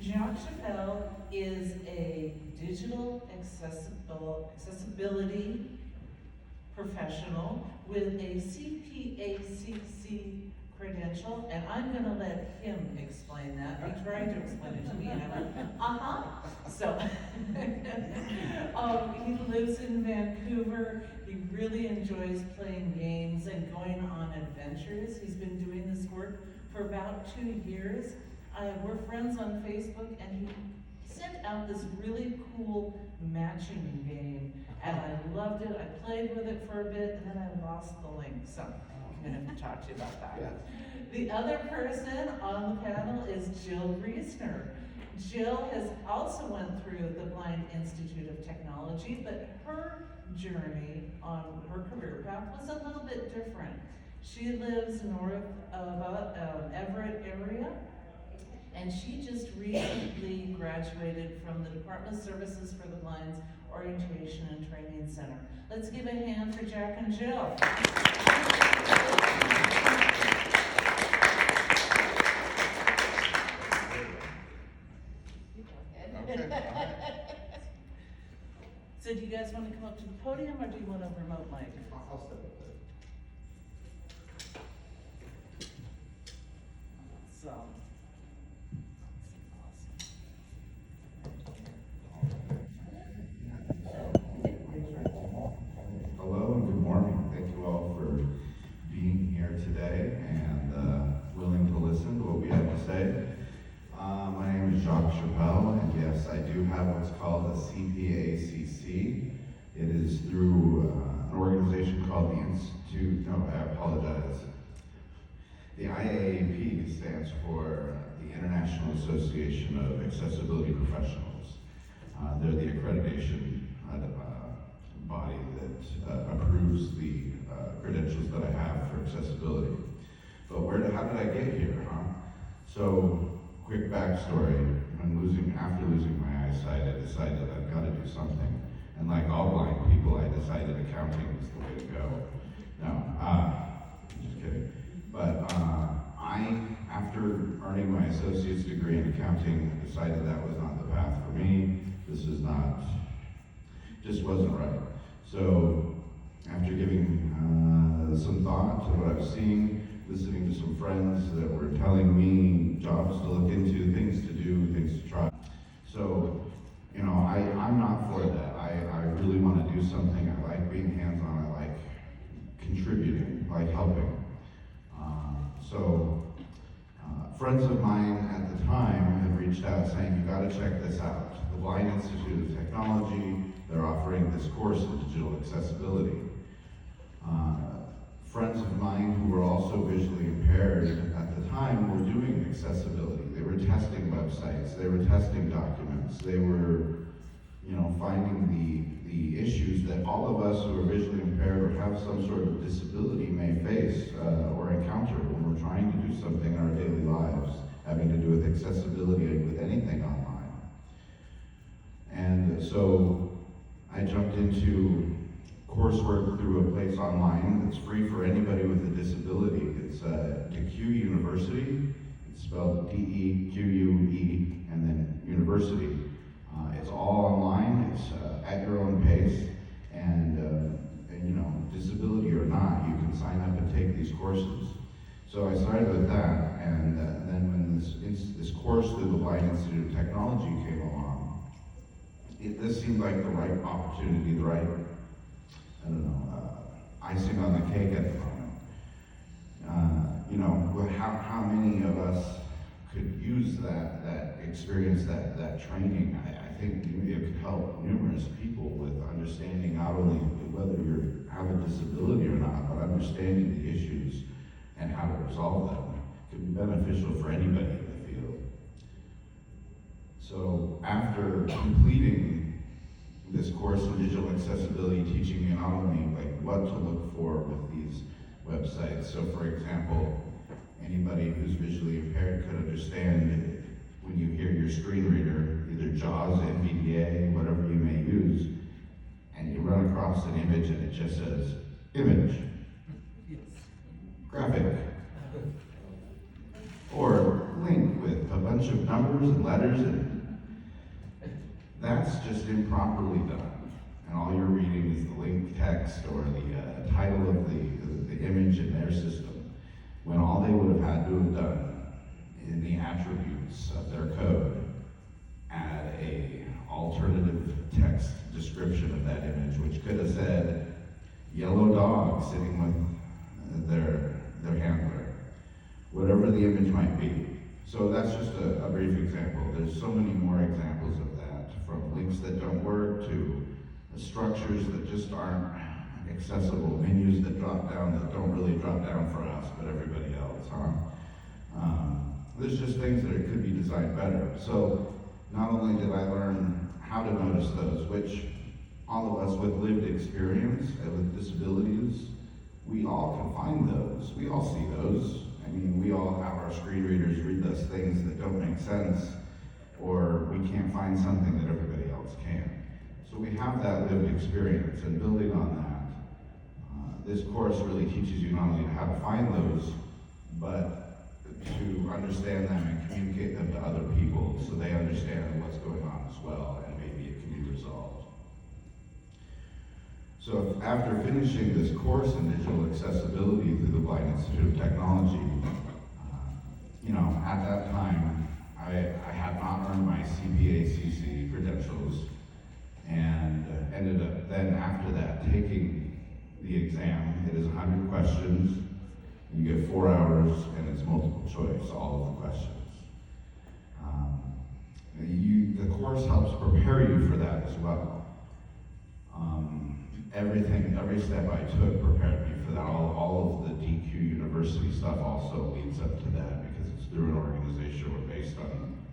Jacques Chappelle is a digital accessibility professional with a CPACC credential, and I'm gonna let him explain that. He tried to explain it to me, and I went, So, he lives in Vancouver. He really enjoys playing games and going on adventures. He's been doing this work for about 2 years. We're friends on Facebook, and he sent out this really cool matching game, and I loved it. I played with it for a bit, and then I lost the link, so I'm gonna have to talk to you about that. Yeah. The other person on the panel is Jill Riesner. Jill has also went through the Blind Institute of Technology, but her journey on her career path was a little bit different. She lives north of Everett area, and she just recently graduated from the Department of Services for the Blind's Orientation and Training Center. Let's give a hand for Jack and Jill. So do you guys want to come up to the podium, or do you want a remote mic? I'll step up there. So. Hello and good morning. Thank you all for being here today and willing to listen to what we have to say. My name is Jacques Chappelle, and yes, I do have what's called a CPACC. It is through an organization called the The IAAP stands for the International Association of Accessibility Professionals. They're the accreditation body that approves the credentials that I have for accessibility. But how did I get here, huh? So, quick backstory. After losing my eyesight, I decided I've got to do something. And like all blind people, I decided accounting was the way to go. No, just kidding. But after earning my associate's degree in accounting, decided that was not the path for me. Just wasn't right. So, after giving some thought to what I was seeing, listening to some friends that were telling me jobs to look into, things to do, things to try. So, I'm not for that. I really want to do something. I like being hands-on. I like contributing, I like helping. Friends of mine at the time had reached out saying, you got to check this out. The Blind Institute of Technology, they're offering this course in digital accessibility. Friends of mine who were also visually impaired at the time were doing accessibility. They were testing websites, they were testing documents, they were, finding the issues that all of us who are visually impaired or have some sort of disability may face or encounter when we're trying to do something in our daily lives, having to do with accessibility with anything online. And so I jumped into coursework through a place online that's free for anybody with a disability. It's DeQue University. It's spelled D-E-Q-U-E, and then university. It's all online. It's at your own pace, and disability or not, you can sign up and take these courses. So I started with that, and then when this course through the Blind Institute of Technology came along, this seemed like the right opportunity, the right, icing on the cake at the moment. How many of us could use that experience, that training? I think it could help numerous people with understanding not only whether you have a disability or not, but understanding the issues and how to resolve them. It could be beneficial for anybody in the field. So after completing this course in digital accessibility, teaching me not only what to look for with these websites. So for example, anybody who's visually impaired could understand when you hear your screen reader, either JAWS, NVDA, whatever you may use, and you run across an image and it just says, image, graphic, or link with a bunch of numbers numbers and letters, and that's just improperly done. And all you're reading is the link text or the title of the image in their system, when all they would have had to have done in the attributes of their code, add a alternative text description of that image, which could have said, yellow dog sitting with their handler, whatever the image might be. So that's just a brief example. There's so many more examples of that, from links that don't work to structures that just aren't accessible, menus that drop down that don't really drop down for us, but everybody else, There's just things that it could be designed better. So not only did I learn how to notice those, which all of us with lived experience and with disabilities, we all can find those. We all see those. I mean, we all have our screen readers read us things that don't make sense, or we can't find something that everybody else can. So we have that lived experience, and building on that, this course really teaches you not only how to find those, but to understand them and communicate them to other people so they understand what's going on as well, and maybe it can be resolved. So after finishing this course in digital accessibility through the Blind Institute of Technology, at that time, I had not earned my CPA-CC credentials, and ended up then after that taking the exam. It is 100 questions. You get 4 hours, and it's multiple choice, all of the questions. The course helps prepare you for that as well. Every step I took prepared me for that. All of the DQ University stuff also leads up to that, because it's through an organization where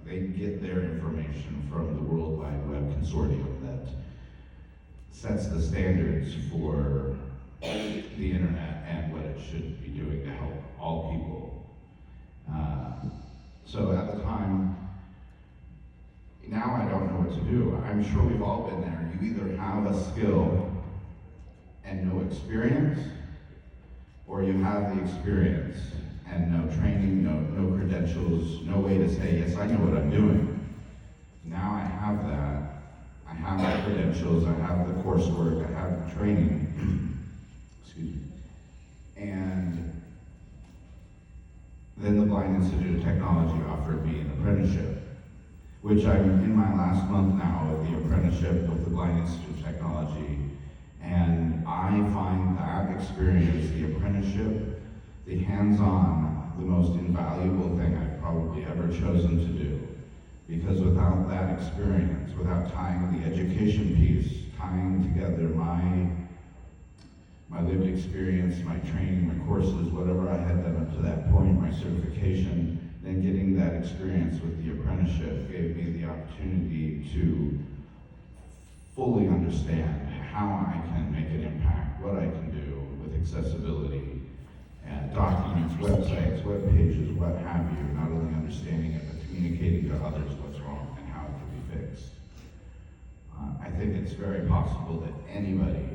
they get their information from the World Wide Web Consortium that sets the standards for the internet and what it should be doing to help all people. So at the time, now I don't know what to do. I'm sure we've all been there. You either have a skill and no experience, or you have the experience and no training, no credentials, no way to say, yes, I know what I'm doing. Now I have that. I have the credentials, I have the coursework, I have the training. Excuse me. And then the Blind Institute of Technology offered me an apprenticeship, which I'm in my last month now of the apprenticeship with the Blind Institute of Technology. And I find that experience, the apprenticeship, the hands-on, the most invaluable thing I've probably ever chosen to do. Because without that experience, without tying the education piece, tying together my lived experience, my training, my courses, whatever I had done up to that point, my certification, then getting that experience with the apprenticeship gave me the opportunity to fully understand how I can make an impact, what I can do with accessibility, and documents, websites, web pages, what have you, not only understanding it, but communicating to others what's wrong and how it can be fixed. I think it's very possible that anybody,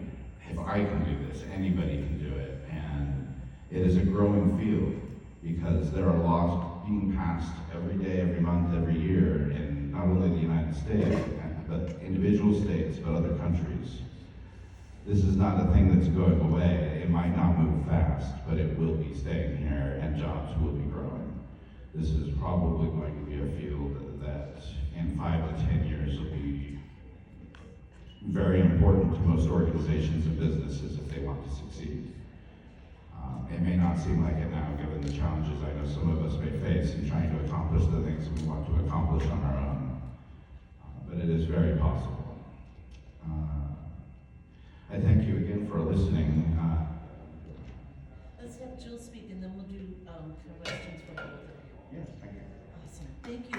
if I can do this, anybody can do it. And it is a growing field, because there are laws being passed every day, every month, every year in not only the United States, but individual states, but other countries. This is not a thing that's going away. It might not move fast, but it will be staying here, and jobs will be growing. This is probably going to be a field that in 5 to 10 years will be very important to most organizations and businesses if they want to succeed. It may not seem like it now, given the challenges I know some of us may face in trying to accomplish the things we want to accomplish on our own, but it is very possible. I thank you again for listening. Let's have Jill speak, and then we'll do questions for both of you. Yes, thank you. Awesome. Thank you.